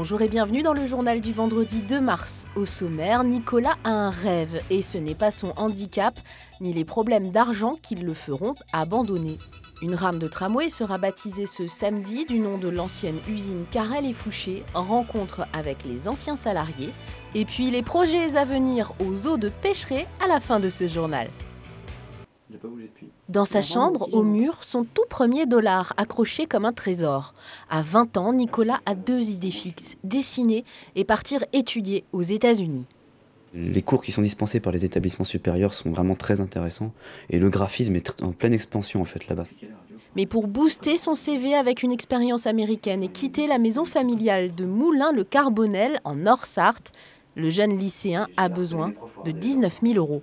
Bonjour et bienvenue dans le journal du vendredi 2 mars. Au sommaire, Nicolas a un rêve et ce n'est pas son handicap ni les problèmes d'argent qui le feront abandonner. Une rame de tramway sera baptisée ce samedi du nom de l'ancienne usine Carrel et Fouché, rencontre avec les anciens salariés. Et puis les projets à venir aux eaux de Pêcheret à la fin de ce journal. Dans sa chambre, au mur, son tout premier dollar accroché comme un trésor. À 20 ans, Nicolas a deux idées fixes, dessiner et partir étudier aux États-Unis. Les cours qui sont dispensés par les établissements supérieurs sont vraiment très intéressants et le graphisme est en pleine expansion en fait là-bas. Mais pour booster son CV avec une expérience américaine et quitter la maison familiale de Moulins-le-Carbonel en Nord-Sarthe, le jeune lycéen a besoin de 19 000 €.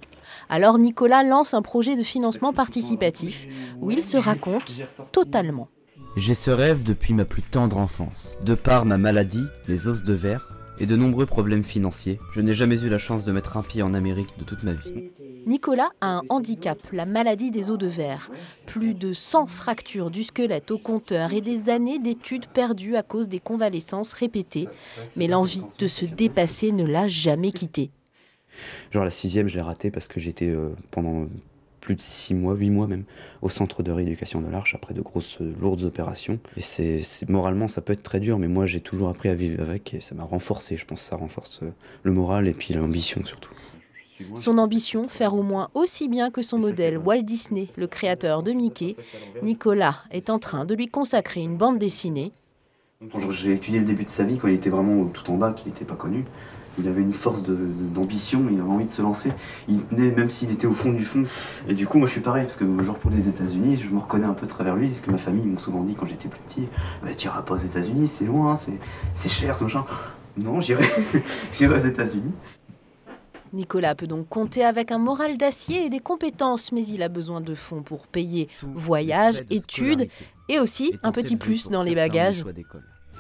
Alors Nicolas lance un projet de financement participatif où il se raconte totalement. J'ai ce rêve depuis ma plus tendre enfance. De par ma maladie, les os de verre, et de nombreux problèmes financiers, je n'ai jamais eu la chance de mettre un pied en Amérique de toute ma vie. Nicolas a un handicap, la maladie des os de verre. Plus de 100 fractures du squelette au compteur et des années d'études perdues à cause des convalescences répétées. Mais l'envie de se dépasser ne l'a jamais quitté. Genre la 6e, je l'ai ratée parce que j'étais pendant plus de 6 mois, 8 mois même, au centre de rééducation de l'Arche après de grosses, lourdes opérations. Et moralement, ça peut être très dur, mais moi j'ai toujours appris à vivre avec et ça m'a renforcé. Je pense que ça renforce le moral et puis l'ambition surtout. Son ambition, faire au moins aussi bien que son modèle Walt Disney, le créateur de Mickey. Nicolas est en train de lui consacrer une bande dessinée. J'ai étudié le début de sa vie quand il était vraiment tout en bas, qu'il n'était pas connu. Il avait une force d'ambition, il avait envie de se lancer. Il tenait, même s'il était au fond du fond. Et du coup, moi je suis pareil, parce que genre pour les États-Unis, je me reconnais un peu à travers lui. Parce que ma famille m'ont souvent dit quand j'étais plus petit, bah, tu iras pas aux États-Unis, c'est loin, c'est cher, ce machin. Non, j'irai aux États-Unis. Nicolas peut donc compter avec un moral d'acier et des compétences, mais il a besoin de fonds pour payer voyages, études et aussi un petit plus dans les bagages.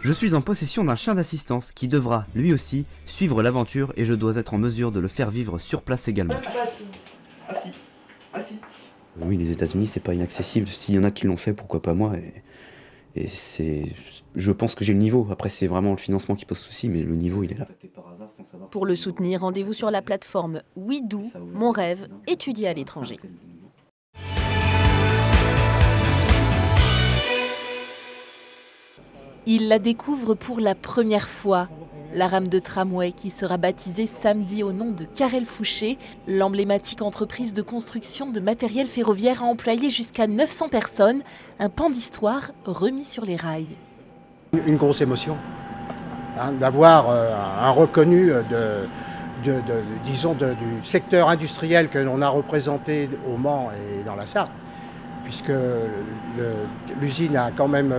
Je suis en possession d'un chien d'assistance qui devra, lui aussi, suivre l'aventure et je dois être en mesure de le faire vivre sur place également. Oui, les États-Unis, c'est pas inaccessible. S'il y en a qui l'ont fait, pourquoi pas moi je pense que j'ai le niveau. Après, c'est vraiment le financement qui pose souci, mais le niveau, il est là. Pour le soutenir, rendez-vous sur la plateforme WeDo, Mon rêve, étudier à l'étranger. Il la découvre pour la première fois. La rame de tramway qui sera baptisée samedi au nom de Carrel Fouché, l'emblématique entreprise de construction de matériel ferroviaire a employé jusqu'à 900 personnes, un pan d'histoire remis sur les rails. Une grosse émotion, hein, d'avoir un reconnu disons du secteur industriel que l'on a représenté au Mans et dans la Sarthe, puisque l'usine a quand même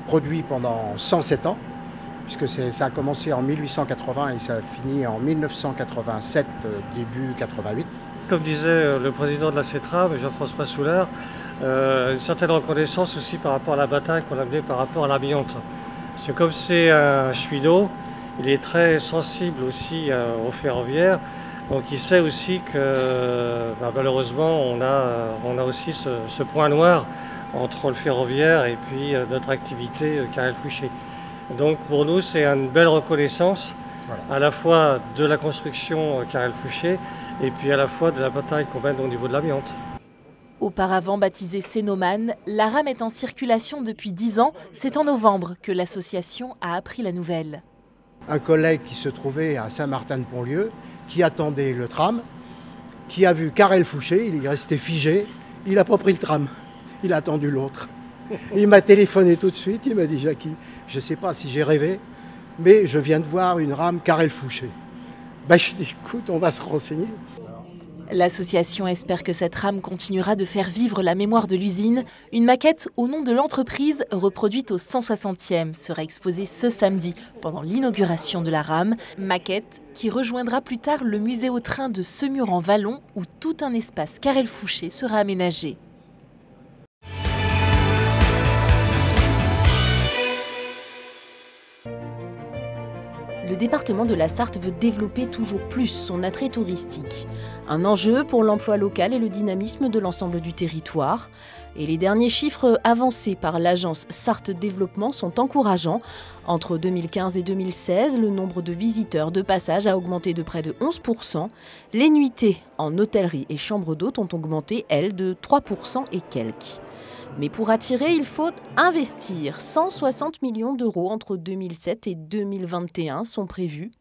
produit pendant 107 ans, puisque ça a commencé en 1880 et ça a fini en 1987, début 88. Comme disait le président de la CETRAM, Jean-François Soulard, une certaine reconnaissance aussi par rapport à la bataille qu'on a menée par rapport à l'amiante. C'est comme c'est un cheminot, il est très sensible aussi au ferroviaire, donc il sait aussi que malheureusement on a aussi ce point noir entre le ferroviaire et puis notre activité Carrel Fouché. Donc pour nous c'est une belle reconnaissance, voilà, à la fois de la construction Carrel Fouché et puis à la fois de la bataille qu'on mène au niveau de l'amiante. Auparavant baptisée Cénomane, la rame est en circulation depuis 10 ans. C'est en novembre que l'association a appris la nouvelle. Un collègue qui se trouvait à Saint-Martin-de-Pontlieu, qui attendait le tram, qui a vu Carrel Fouché, il est resté figé, il n'a pas pris le tram, il a attendu l'autre. Il m'a téléphoné tout de suite, il m'a dit « Jackie, je ne sais pas si j'ai rêvé, mais je viens de voir une rame Carrel Fouché. » Ben, je dis « Écoute, on va se renseigner. » L'association espère que cette rame continuera de faire vivre la mémoire de l'usine. Une maquette au nom de l'entreprise, reproduite au 160e, sera exposée ce samedi pendant l'inauguration de la rame. Maquette qui rejoindra plus tard le musée au train de Semur-en-Vallon où tout un espace Carrel Fouché sera aménagé. Le département de la Sarthe veut développer toujours plus son attrait touristique. Un enjeu pour l'emploi local et le dynamisme de l'ensemble du territoire. Et les derniers chiffres avancés par l'agence Sarthe Développement sont encourageants. Entre 2015 et 2016, le nombre de visiteurs de passage a augmenté de près de 11%. Les nuitées en hôtellerie et chambres d'hôtes ont augmenté, elles, de 3% et quelques. Mais pour attirer, il faut investir. 160 millions d'euros entre 2007 et 2021 sont prévus.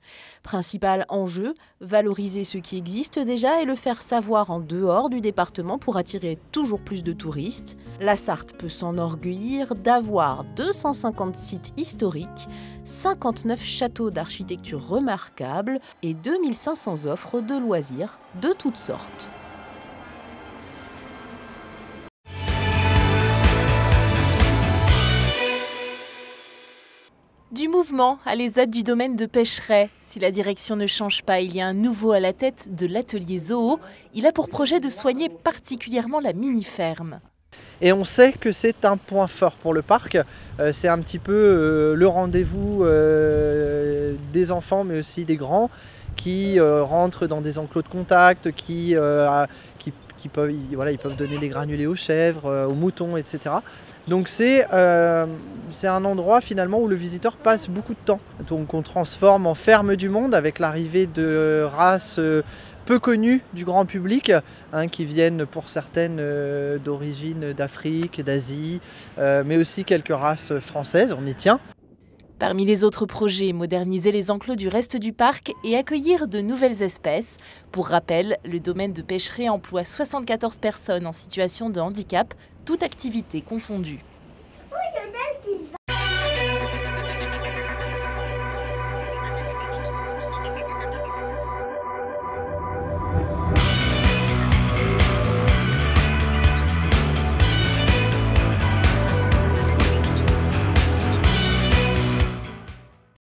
Principal enjeu, valoriser ce qui existe déjà et le faire savoir en dehors du département pour attirer toujours plus de touristes. La Sarthe peut s'enorgueillir d'avoir 250 sites historiques, 59 châteaux d'architecture remarquables et 2500 offres de loisirs de toutes sortes. Du mouvement à l'ESAT du domaine de Pêcheret. Si la direction ne change pas, il y a un nouveau à la tête de l'atelier Zoo. Il a pour projet de soigner particulièrement la mini-ferme. Et on sait que c'est un point fort pour le parc. C'est un petit peu le rendez-vous des enfants, mais aussi des grands, qui rentrent dans des enclos de contact, qui peuvent, ils peuvent donner des granulés aux chèvres, aux moutons, etc. Donc c'est un endroit finalement où le visiteur passe beaucoup de temps. Donc on transforme en ferme du monde avec l'arrivée de races peu connues du grand public, qui viennent pour certaines d'origine d'Afrique, d'Asie, mais aussi quelques races françaises, on y tient. Parmi les autres projets, moderniser les enclos du reste du parc et accueillir de nouvelles espèces. Pour rappel, le domaine de Pêcheret emploie 74 personnes en situation de handicap, toute activité confondue.